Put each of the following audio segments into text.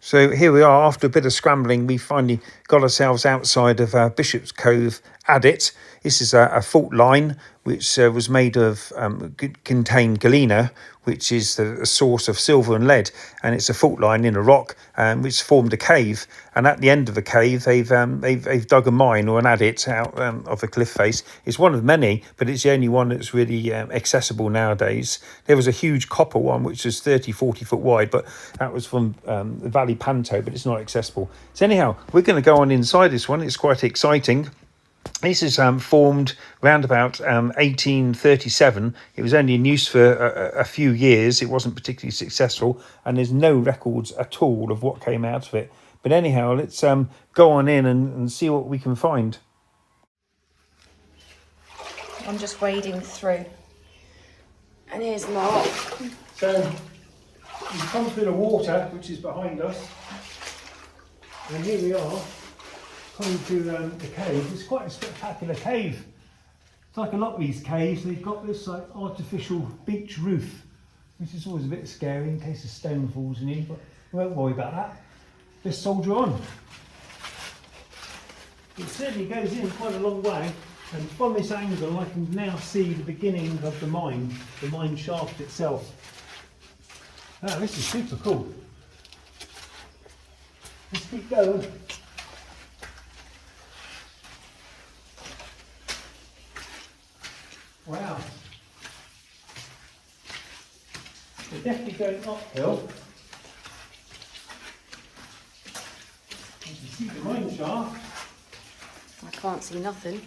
So here we are, after a bit of scrambling, we finally got ourselves outside of Bishop's Cove adit. This is a fault line which was made of, contained galena, which is the source of silver and lead. And it's a fault line in a rock which formed a cave. And at the end of the cave, they've dug a mine or an adit out of a cliff face. It's one of many, but it's the only one that's really accessible nowadays. There was a huge copper one, which was 30, 40 foot wide, but that was from the Valley Panto, but it's not accessible. So anyhow, we're going to go on inside this one. It's quite exciting. This is formed around about 1837. It was only in use for a few years. It wasn't particularly successful, and there's no records at all of what came out of it. But anyhow, let's go on in and see what we can find. I'm just wading through. And here's Mark. So we've come through the water, which is behind us. And here we are, coming through the cave. It's quite a spectacular cave. It's like a lot of these caves, they've got this like artificial beach roof, which is always a bit scary in case a stone falls in you, but we won't worry about that. Just soldier on. It certainly goes in quite a long way, and from this angle I can now see the beginning of the mine shaft itself. Oh, this is super cool. Let's keep going. Wow. We're definitely going uphill. You can see the mine shaft. I can't see nothing.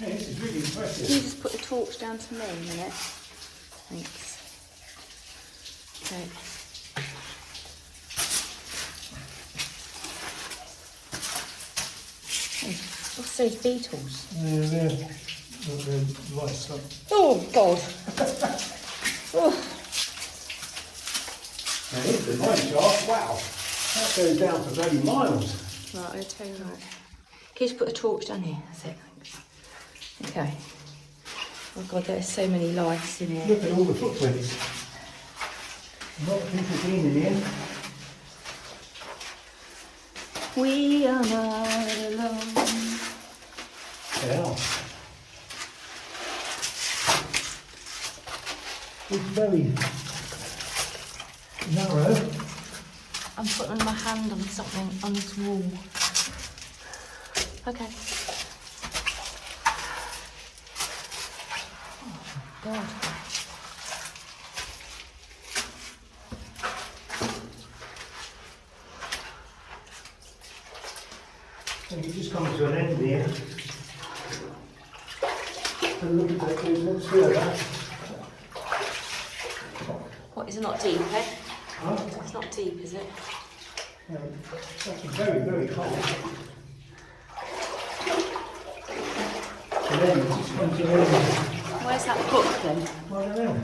Okay, this is really impressive. Can you just put the torch down to me a minute? Thanks. Okay. What's those beetles? They're light stuff. Oh, God. Oh. Now here's the mine shaft. Wow. That goes down for bloody miles. Right, I'll tell you what. Can you just put a torch down here? That's it, thanks. Okay. Oh, God, there's so many lights in here. Look at all the footprints. A lot of people been in here. We are not alone. Yeah. It's very narrow. I'm putting my hand on something on this wall. Okay. Oh, God. And you just come to an end here. And look at that, there's what's further. What, is it not deep, eh? Huh? It's not deep, is it? That's very, very cold. And then you just come to an end. Where's that book then? I don't know.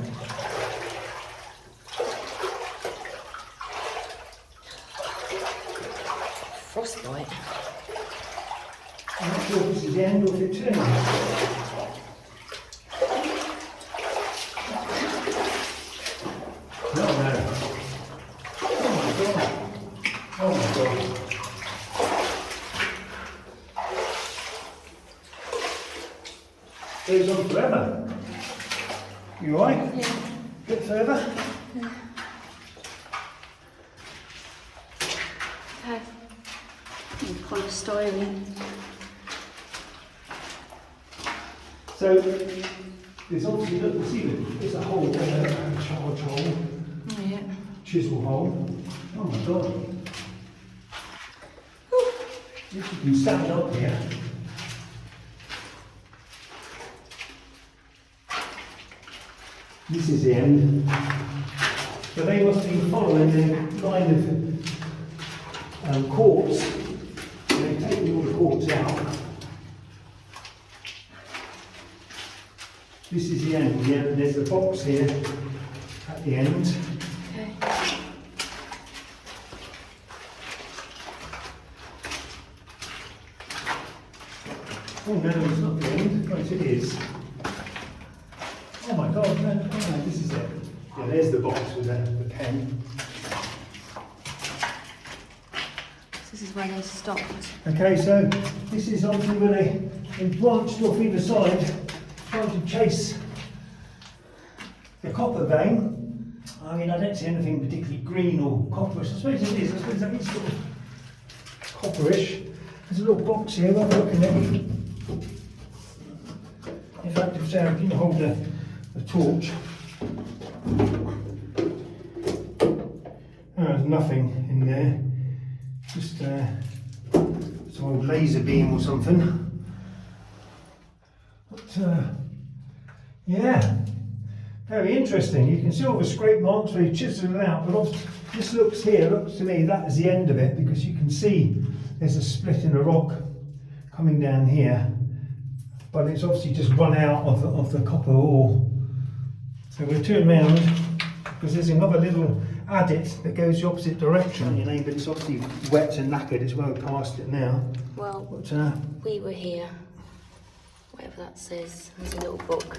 Frostbite. I'm not sure if this is the end or if it turns. No. Oh my God. Goes on forever. You alright? Yeah. Bit further? Yeah. Okay. And polystyrene. So, there's obviously, look, you see there's a hole there, a charge hole, Oh, yeah. chisel hole. Oh my God. You can stand up here. This is the end. So they must be following the line of quartz. They've taken all the quartz out. This is the end. Yeah, there's a box here at the end. Okay. Oh no, it's not the end. Right, it is. no, this is it. Yeah, there's the box with the pen. This is where they stopped. Okay, so this is obviously where they branched off either side, trying to chase the copper vein. I mean, I don't see anything particularly green or copperish. I suppose it is. I suppose that is sort of copperish. There's a little box here. We'll have a look in it. In fact, if Sarah can hold the torch. Oh, there's nothing in there. Just some old laser beam or something. But yeah, very interesting. You can see all the scrape marks where you chisel it out, but this looks to me that is the end of it, because you can see there's a split in the rock coming down here, but it's obviously just run out of the copper ore. So we'll turn around, because there's another little adit that goes the opposite direction. You know, but it's obviously wet and knackered. It's well past it now. Well, but, we were here. Whatever that says. There's a little book.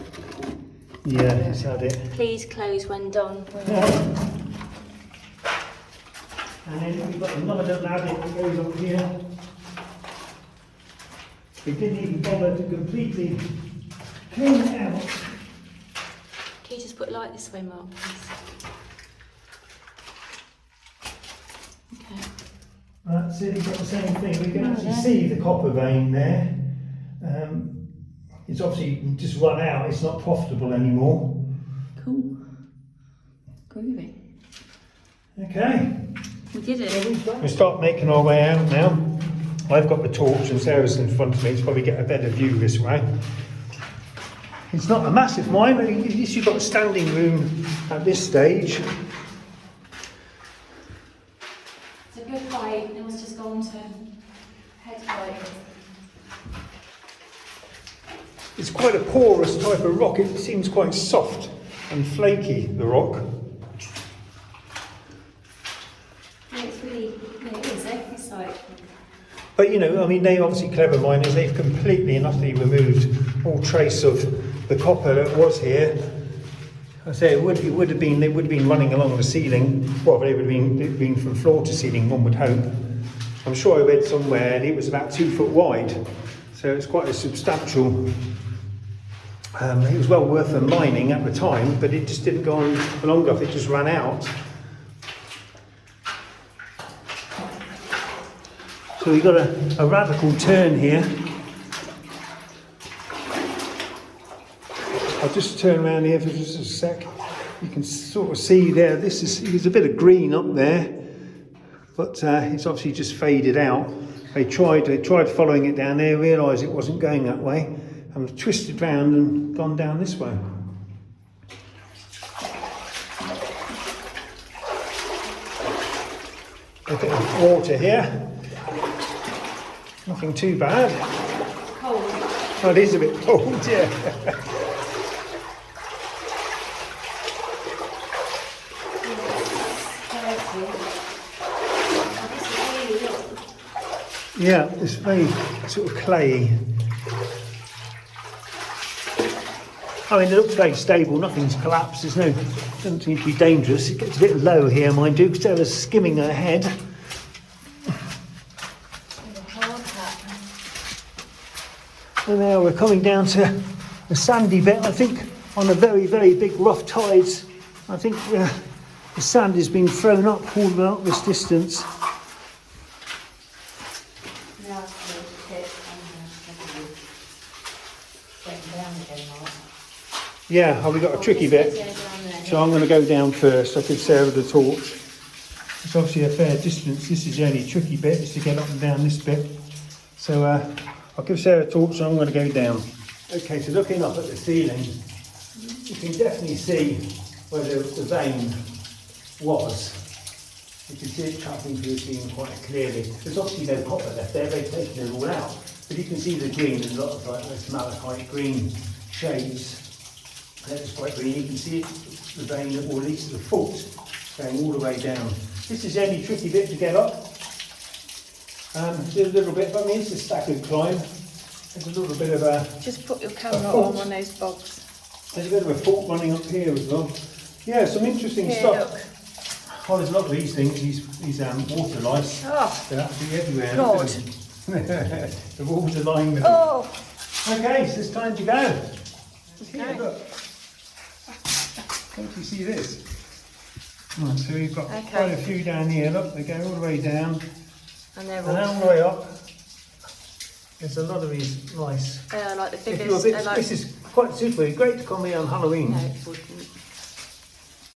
Yeah, it's adit. Please close when done. Yeah. And then we've got another little adit that goes up here. We didn't even bother to completely clean it out. Can you just put light this way, Mark, please? Okay. That's it, you've got the same thing. We can actually see the copper vein there. It's obviously just run out, it's not profitable anymore. Cool. Groovy. Okay. We did it. We start making our way out now. I've got the torch and Sarah's in front of me, so probably get a better view this way. It's not a massive mine, but at least you've got standing room at this stage. It's a good height, it was just gone to head height. It's quite a porous type of rock. It seems quite soft and flaky, the rock. Yeah, it's really, it is, eh? It's like... But you know, I mean, they obviously clever miners, they've completely and utterly removed all trace of the copper that was here. I say it would have been, they would have been running along the ceiling. Well, they would have been from floor to ceiling, one would hope. I'm sure I read somewhere it was about 2 foot wide, so it's quite a substantial. It was well worth the mining at the time, but it just didn't go on for long enough. It just ran out. So we've got a radical turn here. I'll just turn around here for just a sec. You can sort of see there, there's a bit of green up there, but it's obviously just faded out. They tried following it down there, realised it wasn't going that way, and twisted round and gone down this way. A bit of water here. Nothing too bad. Cold. Oh, it is a bit cold, yeah. Yeah, it's very sort of clayey. I mean, it looks very stable, nothing's collapsed, doesn't seem to be dangerous. It gets a bit low here, mind you, because Sarah's skimming her head. And now we're coming down to the sandy bit. I think on the very, very big rough tides, I think the sand has been thrown up all the way up this distance. Yeah, oh, we got a tricky bit, so I'm going to go down first. I give Sarah the torch. It's obviously a fair distance. This is the only tricky bit, is to get up and down this bit. So I'll give Sarah a torch, so I'm going to go down. Okay, so looking up at the ceiling, you can definitely see where the vein was. You can see it cutting through the ceiling quite clearly. There's obviously no copper left there, they've taken it all out. But you can see the green, there's a lot of like those malachite green shades. That's quite green. You can see it, the vein, or at least the fault, going all the way down. This is the only tricky bit to get up. There's a little bit, but I mean, it's a staggered climb. There's a little bit of a... Just put your camera on one of those bogs. There's a bit of a fault running up here as well. Yeah, some interesting Here, stuff. look. Oh, there's a lot of these things, these water lice. Oh, They're absolutely everywhere. God. The walls are lined with them. oh. Okay, so it's time to go. Here, Okay. look. Can't you see this? Right, so we've got quite a few down here. Look, they go all the way down And they're and all, all the way up. There's a lot of these lice. they are like the If you're a biggest. bit, They're like, this is quite suitable. Great to come here on Halloween. no, it wouldn't.